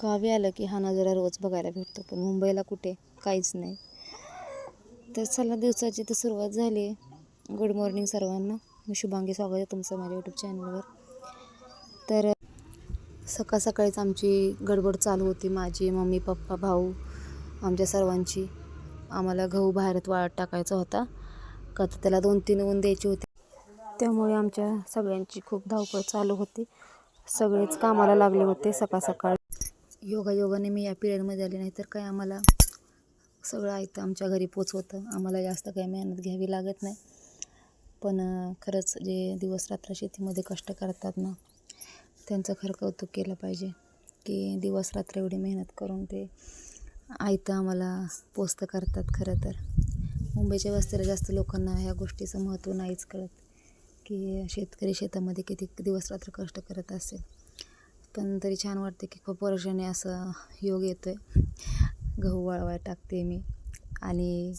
गावी आलं की हा नजारा रोज बघायला भेटतो, पण मुंबईला कुठे काहीच नाही. तर चला, दिवसाची तर सुरुवात झाली आहे. गुड मॉर्निंग सर्वांना. मी शुभांगी, स्वागत आहे तुमचं माझ्या यूट्यूब चॅनलवर. तर सकाळ सकाळीच आमची गडबड चालू होती, माझी, मम्मी, पप्पा, भाऊ, आमच्या सर्वांची. आम्हाला गहू बाहेरत वाळत टाकायचा होता, का तर त्याला 2-3 ऊन द्यायची होती. त्यामुळे आमच्या सगळ्यांची खूप धावपळ चालू होती. सगळेच कामाला लागले होते सकाळ सकाळ. योगायोगाने मी या पिरियडमध्ये आले, नाही तर काय आम्हाला सगळं ऐकतं आमच्या घरी पोचवतं. आम्हाला जास्त काही मेहनत घ्यावी लागत नाही. पण खरंच जे दिवस रात्र शेतीमध्ये कष्ट करतात ना, त्यांचं खरं कौतुक केलं पाहिजे, की दिवस रात्र एवढी मेहनत करून ते ऐकतं आम्हाला पोचतं करतात. खरं तर मुंबईच्या वस्तीला जास्त लोकांना ह्या गोष्टीचं महत्त्व नाहीच कळत, की शेतकरी शेतामध्ये किती दिवस रात्र कष्ट करत असेल. पण तरी छान वाटते की खूप वर्षाने असं योग येतो आहे. गहू वाळवायला टाकते मी आणि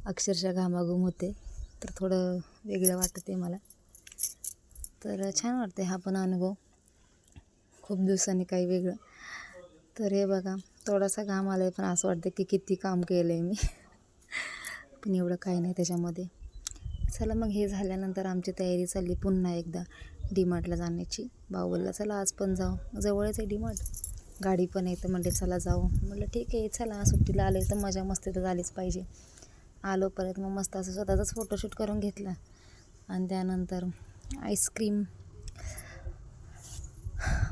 अक्षरशः घामाघूम होते, तर थोडं वेगळं वाटते मला. तर छान वाटते हा पण अनुभव, खूप दिवसांनी काही वेगळं. तर हे बघा, थोडासा घाम आला आहे, पण असं वाटतं की किती काम केलं आहे मी. पण एवढं काही नाही त्याच्यामध्ये. चला मग, हे झाल्यानंतर आमची तयारी चालली पुन्हा एकदा डीमार्टला जाण्याची. भाऊ बोलला चला आज पण जाऊ, जवळच आहे डीमार्ट, गाडी पण येतं म्हणले चला जाऊ. म्हटलं ठीक आहे, चला सुट्टीला आले तर मजा मस्ती तर झालीच पाहिजे. आलो परत, मग मस्त असं स्वतःचाच फोटोशूट करून घेतला आणि त्यानंतर आईस्क्रीम,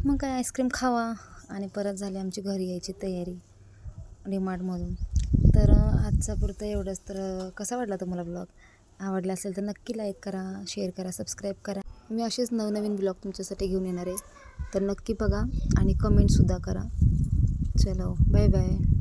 मग काय आईस्क्रीम खावा आणि परत झाली आमची घरी यायची तयारी डीमार्टमधून. तर आजचा पुरतं एवढंच. तर कसा वाटला तुम्हाला ब्लॉग? आवडला असेल तर नक्की लाईक करा, शेअर करा, सबस्क्राईब करा. मी असेच नवनवीन ब्लॉग तुमच्यासाठी घेऊन येणार आहे, तर नक्की बघा आणि कमेंटसुद्धा करा. चलो, बाय बाय.